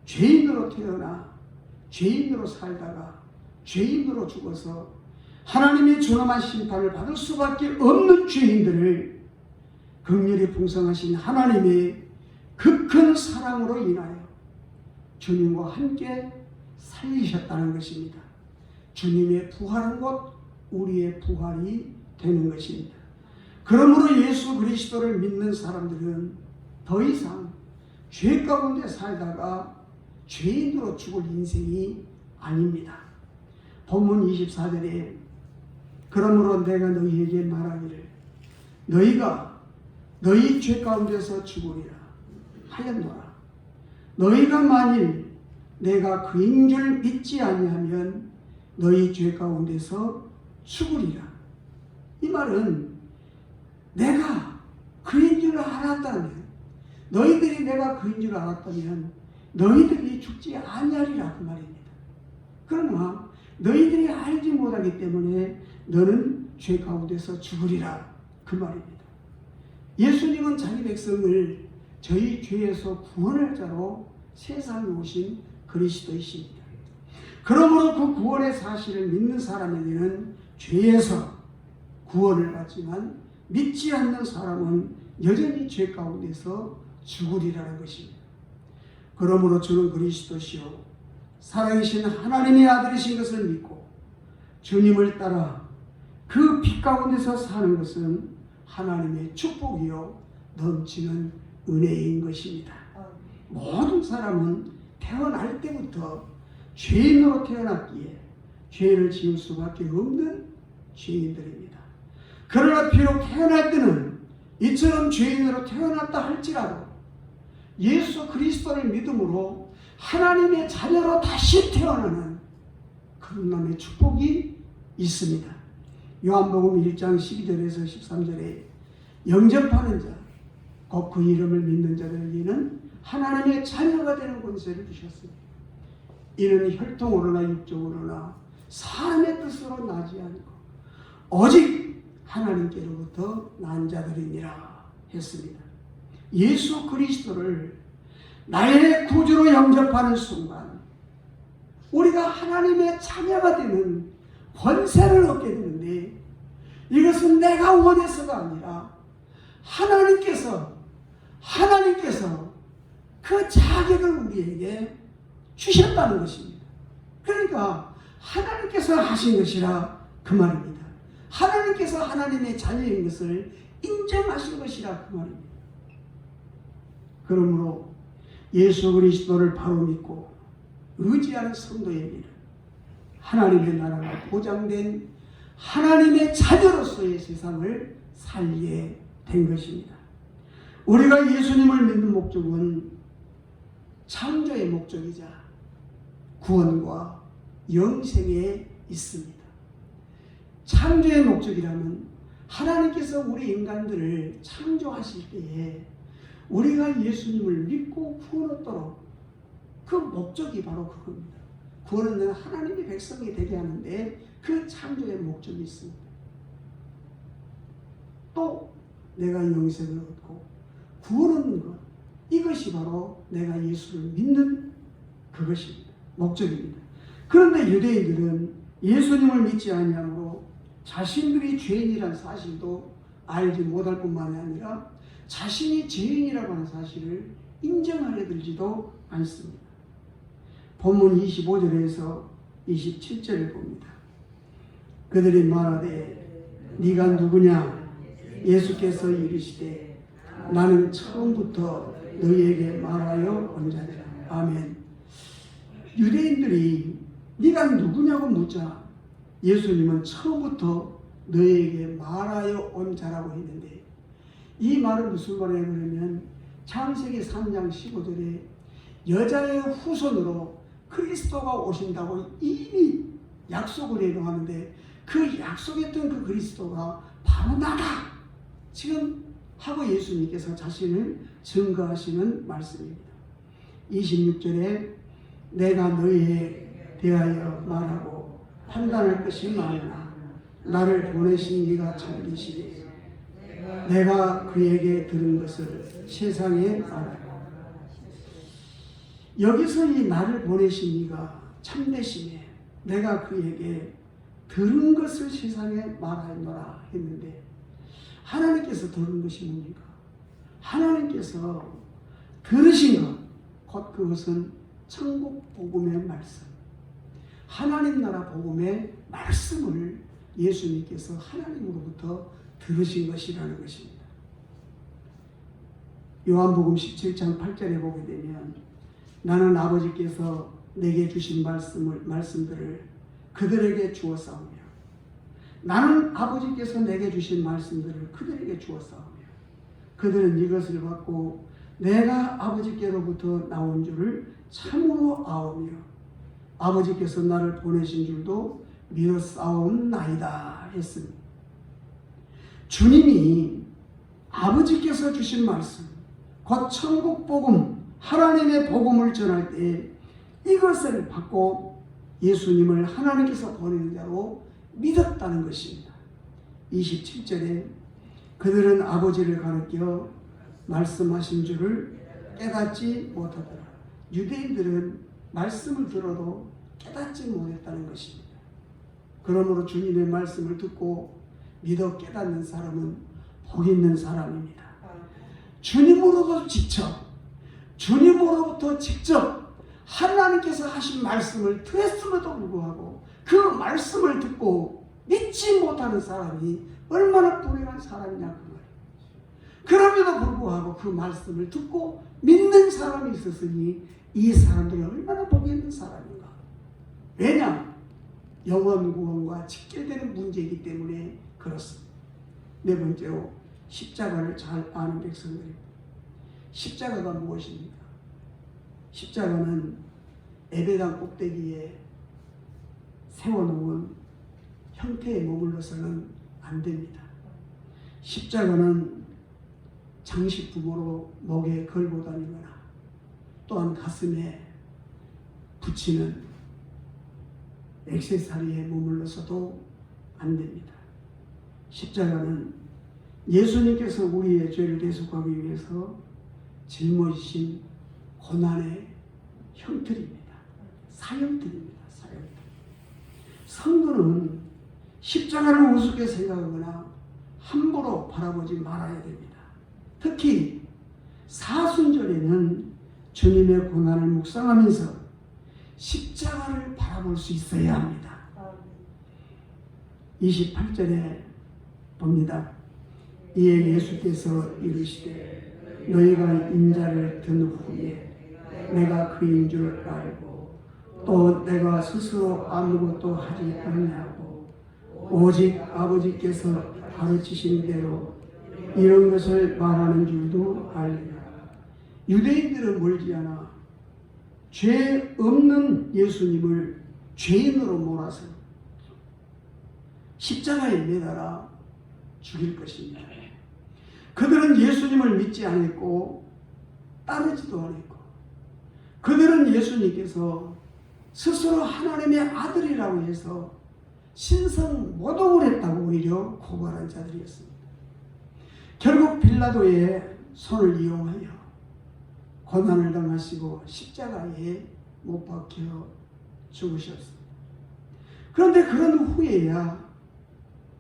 [SPEAKER 1] 죄인으로 태어나 죄인으로 살다가 죄인으로 죽어서 하나님의 준엄한 심판을 받을 수밖에 없는 죄인들을 긍휼히 풍성하신 하나님의 그 큰 사랑으로 인하여 주님과 함께 살리셨다는 것입니다. 주님의 부활은 곧 우리의 부활이 되는 것입니다. 그러므로 예수 그리스도를 믿는 사람들은 더 이상 죄 가운데 살다가 죄인으로 죽을 인생이 아닙니다. 본문 24절에 그러므로 내가 너희에게 말하기를 너희가 너희 죄 가운데서 죽으리라 하였노라. 너희가 만일 내가 그인 줄 믿지 아니하면 너희 죄 가운데서 죽으리라. 이 말은 내가 그인 줄 알았다면 너희들이 내가 그인 줄 알았다면 너희들이 죽지 아니하리라 그 말입니다. 그러나 너희들이 알지 못하기 때문에 너는 죄 가운데서 죽으리라 그 말입니다. 예수님은 자기 백성을 저희 죄에서 구원할 자로 세상에 오신 그리스도이십니다. 그러므로 그 구원의 사실을 믿는 사람에게는 죄에서 구원을 받지만 믿지 않는 사람은 여전히 죄 가운데서 죽으리라는 것입니다. 그러므로 주는 그리스도시요 살아계신 하나님의 아들이신 것을 믿고 주님을 따라 그 빛 가운데서 사는 것은 하나님의 축복이요 넘치는 은혜인 것입니다. 모든 사람은 태어날 때부터 죄인으로 태어났기에 죄를 지을 수밖에 없는 죄인들입니다. 그러나 비록 태어날 때는 이처럼 죄인으로 태어났다 할지라도 예수 그리스도를 믿음으로 하나님의 자녀로 다시 태어나는 그런 축복이 있습니다. 요한복음 1장 12절에서 13절에 영접하는 자, 곧 그 이름을 믿는 자들에게는 하나님의 자녀가 되는 권세를 주셨습니다. 이는 혈통으로나 육적으로나 사람의 뜻으로 나지 않고 오직 하나님께로부터 난 자들이니라 했습니다. 예수 그리스도를 나의 구주로 영접하는 순간 우리가 하나님의 자녀가 되는 권세를 얻게 되는데 이것은 내가 원해서가 아니라 하나님께서 그 자격을 우리에게 주셨다는 것입니다. 그러니까 하나님께서 하신 것이라 그 말입니다. 하나님께서 하나님의 자녀인 것을 인정하신 것이라 그 말입니다. 그러므로 예수 그리스도를 바로 믿고 의지하는 성도에게는 하나님의 나라가 보장된 하나님의 자녀로서의 세상을 살게 된 것입니다. 우리가 예수님을 믿는 목적은 창조의 목적이자 구원과 영생에 있습니다. 창조의 목적이라면 하나님께서 우리 인간들을 창조하실 때에 우리가 예수님을 믿고 구원 얻도록 그 목적이 바로 그겁니다. 구원은 하나님의 백성이 되게 하는데 그 창조의 목적이 있습니다. 또 내가 영생을 얻고 구원 얻는 것, 이것이 바로 내가 예수를 믿는 그것입니다. 목적입니다. 그런데 유대인들은 예수님을 믿지 아니하므로 자신들이 죄인이라는 사실도 알지 못할 뿐만이 아니라 자신이 죄인이라고 하는 사실을 인정하려 들지도 않습니다. 본문 25절에서 27절을 봅니다. 그들이 말하되 네가 누구냐? 예수께서 이르시되 나는 처음부터 너희에게 말하여 온 자니라. 아멘. 유대인들이 네가 누구냐고 묻자 예수님은 처음부터 너희에게 말하여 온 자라고 했는데 이 말은 무슨 말이냐 그러면 창세기 3장 15절에 여자의 후손으로 그리스도가 오신다고 이미 약속을 해놓았는데 그 약속했던 그 그리스도가 바로 나다. 지금 하고 예수님께서 자신을 증거하시는 말씀입니다. 26절에 내가 너희에 대하여 말하고 판단할 것이 많으나 나를 보내신 이가 참되시니 내가 그에게 들은 것을 세상에 말하라. 여기서 이 나를 보내신 이가 참되시니 내가 그에게 들은 것을 세상에 말하노라 했는데, 하나님께서 들은 것이 뭡니까? 하나님께서 들으신 것, 곧 그것은 천국 복음의 말씀, 하나님 나라 복음의 말씀을 예수님께서 하나님으로부터 들으신 것이라는 것입니다. 요한복음 17장 8절에 보게 되면 나는 아버지께서 내게 주신 말씀들을 그들에게 주었사오며, 나는 아버지께서 내게 주신 말씀들을 그들에게 주었사오며 그들은 이것을 받고 내가 아버지께로부터 나온 줄을 참으로 아오며 아버지께서 나를 보내신 줄도 믿었사옵나이다 했습니다. 주님이 아버지께서 주신 말씀, 곧 천국 복음, 하나님의 복음을 전할 때 이것을 받고 예수님을 하나님께서 보내는 자로 믿었다는 것입니다. 27절에 그들은 아버지를 가리켜 말씀하신 줄을 깨닫지 못하더라. 유대인들은 말씀을 들어도 깨닫지 못했다는 것입니다. 그러므로 주님의 말씀을 듣고 믿어 깨닫는 사람은 복 있는 사람입니다. 주님으로부터 직접 하나님께서 하신 말씀을 들었음에도 불구하고 그 말씀을 듣고 믿지 못하는 사람이 얼마나 불행한 사람이냐 그 말이에요. 그럼에도 불구하고 그 말씀을 듣고 믿는 사람이 있었으니 이 사람들이 얼마나 복이 있는 사람인가. 왜냐? 영원 구원과 직결되는 문제이기 때문에 그렇습니다. 네 번째로 십자가를 잘 아는 백성들입니다. 십자가가 무엇입니까? 십자가는 에베당 꼭대기에 세워놓은 형태에 머물러서는 안 됩니다. 십자가는 장식품으로 목에 걸고 다니거나 또한 가슴에 붙이는 액세서리에 머물러서도 안 됩니다. 십자가는 예수님께서 우리의 죄를 대속하기 위해서 짊어지신 고난의 형틀입니다. 사형틀입니다. 사형틀. 성도는 십자가를 우습게 생각하거나 함부로 바라보지 말아야 됩니다. 특히 사순절에는 주님의 고난을 묵상하면서 십자가를 바라볼 수 있어야 합니다. 28절에 봅니다. 이에 예수께서 이르시되 너희가 인자를 든 후에 내가 그인 줄 알고 또 내가 스스로 아무것도 하지 않냐고 오직 아버지께서 가르치신 대로 이런 것을 말하는 줄도 알리라. 유대인들은 멀지 않아 죄 없는 예수님을 죄인으로 몰아서 십자가에 매달아 죽일 것입니다. 그들은 예수님을 믿지 않았고 따르지도 않았고 그들은 예수님께서 스스로 하나님의 아들이라고 해서 신성 모독을 했다고 오히려 고발한 자들이었습니다. 결국 빌라도의 손을 이용하여 고난을 당하시고 십자가에 못 박혀 죽으셨습니다. 그런데 그런 후에야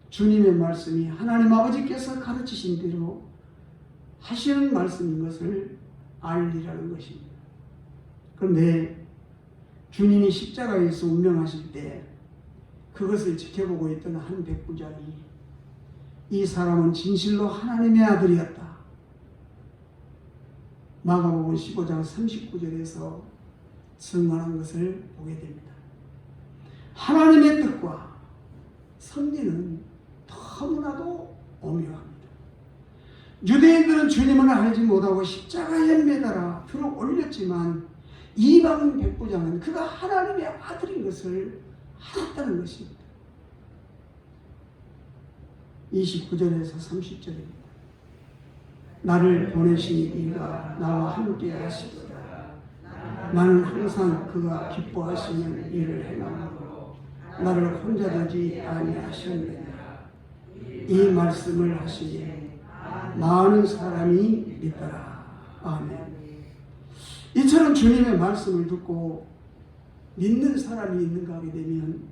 [SPEAKER 1] 주님의 말씀이 하나님 아버지께서 가르치신 대로 하시는 말씀인 것을 알리라는 것입니다. 그런데 주님이 십자가에서 운명하실 때 그것을 지켜보고 있던 한 백부장이 이 사람은 진실로 하나님의 아들이었다. 마가복음 15장 39절에서 증언한 것을 보게 됩니다. 하나님의 뜻과 섭리는 너무나도 오묘합니다. 유대인들은 주님을 알지 못하고 십자가에 매달아 들어 올렸지만 이방 백부장은 그가 하나님의 아들인 것을 알았다는 것입니다. 29절에서 30절입니다. 나를 보내신 이가 나와 함께 하시도다. 나는 항상 그가 기뻐하시는 일을 행하고 나를 혼자 두지 아니하셨느냐. 이 말씀을 하시니 많은 사람이 믿더라. 아멘. 이처럼 주님의 말씀을 듣고 믿는 사람이 있는가 하게 되면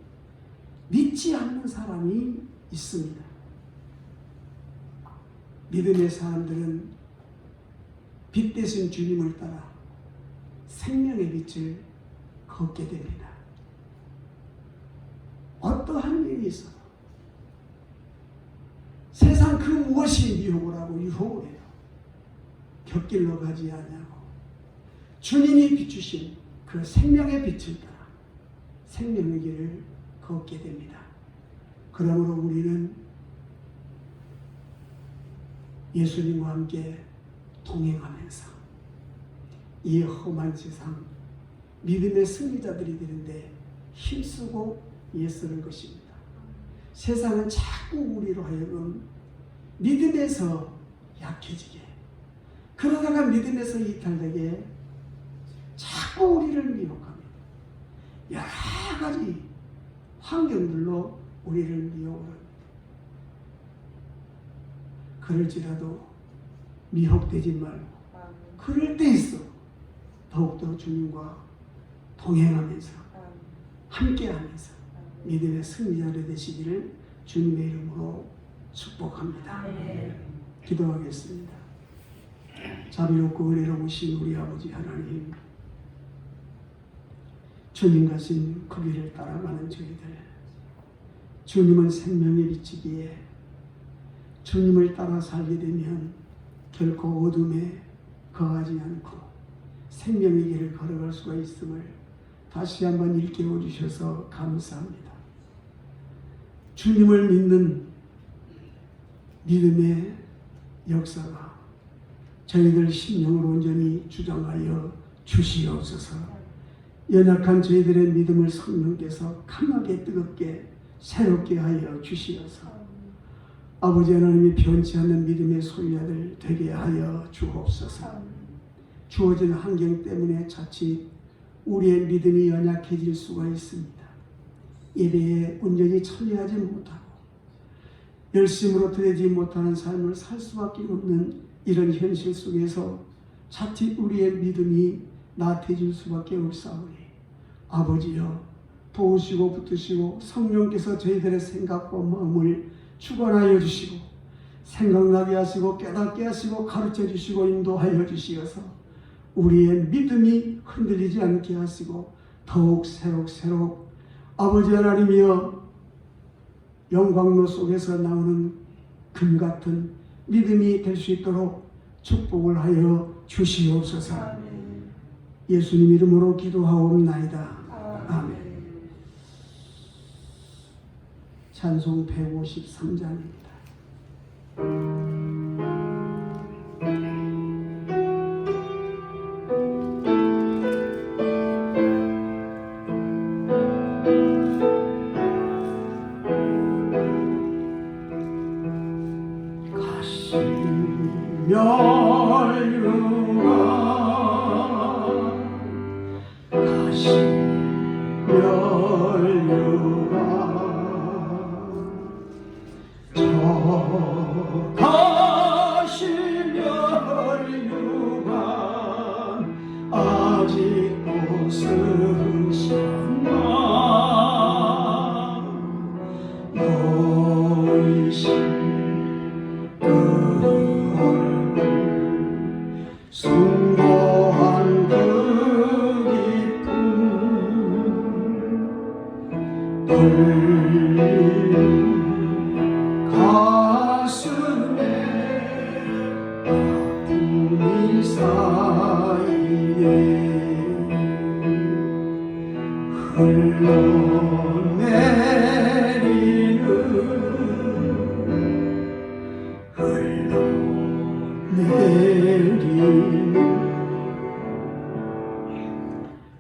[SPEAKER 1] 믿지 않는 사람이 있습니다. 믿음의 사람들은 빛 대신 주님을 따라 생명의 빛을 걷게 됩니다. 어떠한 일이 있어도 세상 그 무엇이 유혹을 하고 유혹을 해요. 곁길로 가지 아니하고 주님이 비추신 그 생명의 빛을 따라 생명의 길을 걷게 됩니다. 그러므로 우리는 예수님과 함께 동행하면서 이 험한 세상 믿음의 승리자들이 되는데 힘쓰고 애쓰는 것입니다. 세상은 자꾸 우리로 하여금 믿음에서 약해지게, 그러다가 믿음에서 이탈되게 자꾸 우리를 미혹합니다. 여러 가지 환경들로 우리를 미혹합니다. 그럴지라도 미혹되지 말고 그럴 때 있어 더욱더 주님과 동행하면서 함께하면서 믿음의 승리자를 되시기를 주님의 이름으로 축복합니다. 기도하겠습니다. 자비롭고 은혜로우신 우리 아버지 하나님, 주님 가신 그 길을 따라가는 저희들, 주님은 생명의 빛이기에 주님을 따라 살게 되면 결코 어둠에 거하지 않고 생명의 길을 걸어갈 수가 있음을 다시 한번 일깨워 주셔서 감사합니다. 주님을 믿는 믿음의 역사가 저희들 심령을 온전히 주장하여 주시옵소서. 연약한 저희들의 믿음을 성령께서 강하게 뜨겁게 새롭게 하여 주시옵소서. 아버지 하나님이 변치 않는 믿음의 소유자들 되게 하여 주옵소서. 주어진 환경 때문에 자칫 우리의 믿음이 연약해질 수가 있습니다. 예배에 온전히 참여하지 못하고 열심으로 드리지 못하는 삶을 살 수밖에 없는 이런 현실 속에서 자칫 우리의 믿음이 나태해질 수밖에 없사오니 아버지여, 도우시고 붙드시고 성령께서 저희들의 생각과 마음을 주관하여 주시고 생각나게 하시고 깨닫게 하시고 가르쳐 주시고 인도하여 주시어서 우리의 믿음이 흔들리지 않게 하시고 더욱 새록 아버지 하나님이여 영광로 속에서 나오는 금같은 믿음이 될 수 있도록 축복을 하여 주시옵소서. 예수님 이름으로 기도하옵나이다. 아멘. 찬송 153장입니다.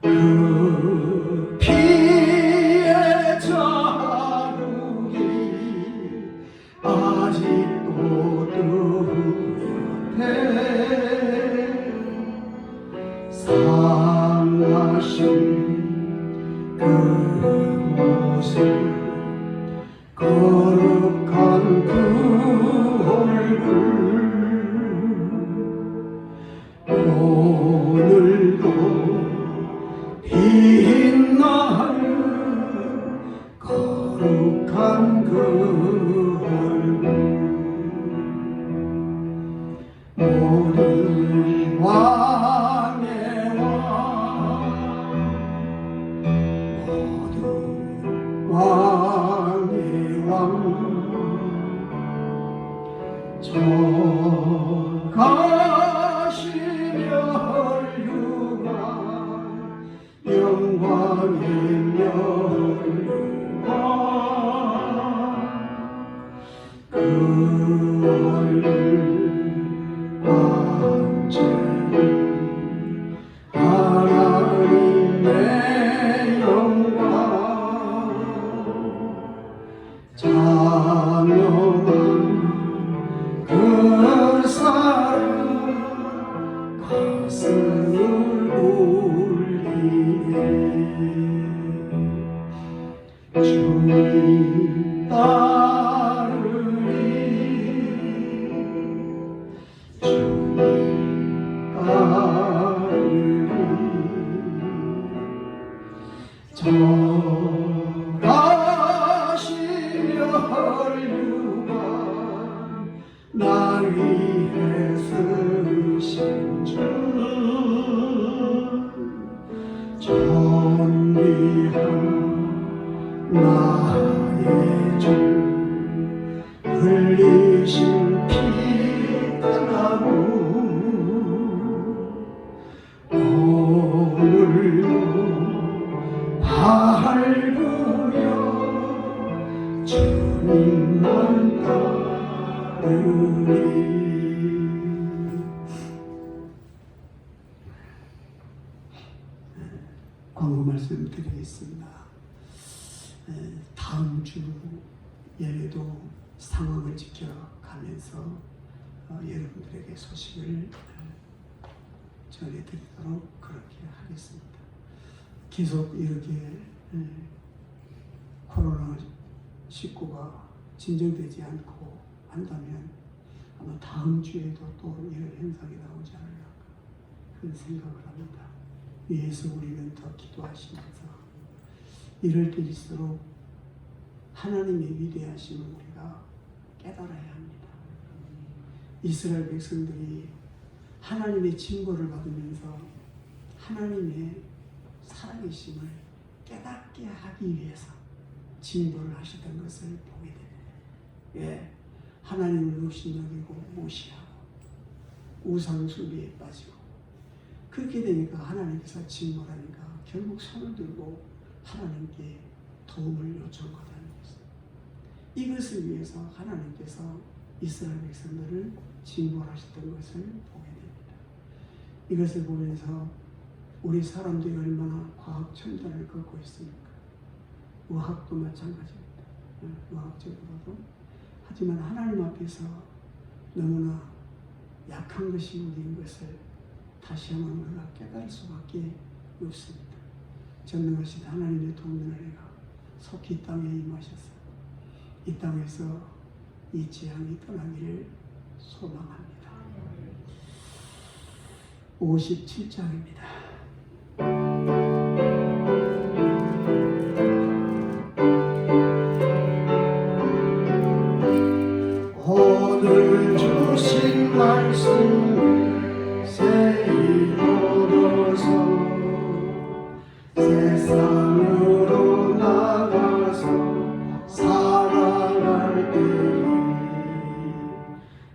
[SPEAKER 1] 그 피의 자국이 아직도 뚜렷해 상한 하신 그 모습 거룩한 그 얼굴 오늘도 빛나는 거룩한 그 얼굴 모든 왕의 왕 모든 왕의 왕 저가시며 혈류가 영광의 멸류관 그 얼굴 완전히 하나님의 영광 장엄한 그 사랑 가슴을 울리네 주님 따르리 주님 따르리 저가시며 혈류관 날 위해 쓰신 주 존귀한 나의 주 흘리신 피땀 오늘도 밟으며 주님만 따르리 광고 말씀 드리겠습니다. 다음 주 예배도 상황을 지켜가면서 여러분들에게 소식을 전해드리도록 그렇게 하겠습니다. 계속 이렇게 코로나19가 진정되지 않고 한다면 아마 다음 주에도 또 이런 현상이 나오지 않을까 그런 생각을 합니다. 위에서 우리는 더 기도하시면서 이럴 때일수록 하나님의 위대하심을 우리가 깨달아야 합니다. 이스라엘 백성들이 하나님의 징벌을 받으면서 하나님의 살아계심을 깨닫게 하기 위해서 징벌을 하시던 것을 보게 됩니다. 예, 하나님을 없신여기고 무시하고 우상숭배에 빠지고 그렇게 되니까 하나님께서 징벌하니까 결국 손을 들고 하나님께 도움을 요청하다는 것입니다. 이것을 위해서 하나님께서 이스라엘 백성들을 징벌하셨던 것을 보게 됩니다. 이것을 보면서 우리 사람들이 얼마나 과학 첨단을 걷고 있습니까? 의학도 마찬가지입니다. 의학적으로도. 하지만 하나님 앞에서 너무나 약한 것이 우리인 것을 다시 한번 우리가 깨달을 수밖에 없습니다. 전능하신 하나님의 도움을 내가 속히 이 땅에 임하셔서 이 땅에서 이 재앙이 떠나기를 소망합니다. 57장입니다. 오늘 주신 말씀 새히 얻어서 세상으로 나가서 살아갈 때에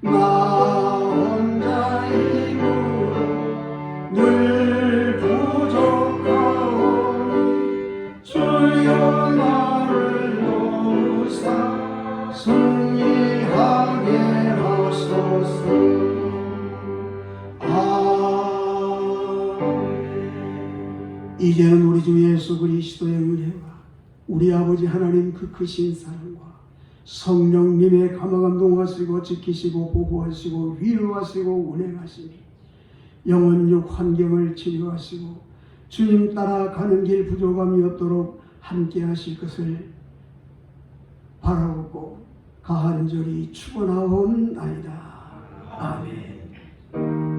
[SPEAKER 1] 나 혼자 힘으로 늘 부족하오니 주여 나를 도우사 승리하게 하소서. 이제는 우리 주 예수 그리스도의 은혜와 우리 아버지 하나님 그 크신 사랑과 성령님의 감화감동하시고 지키시고 보호하시고 위로하시고 운행하시니 영혼육 환경을 치료하시고 주님 따라 가는 길 부족함이 없도록 함께 하실 것을 바라보고 간절히 축원하옵나이다. 아멘.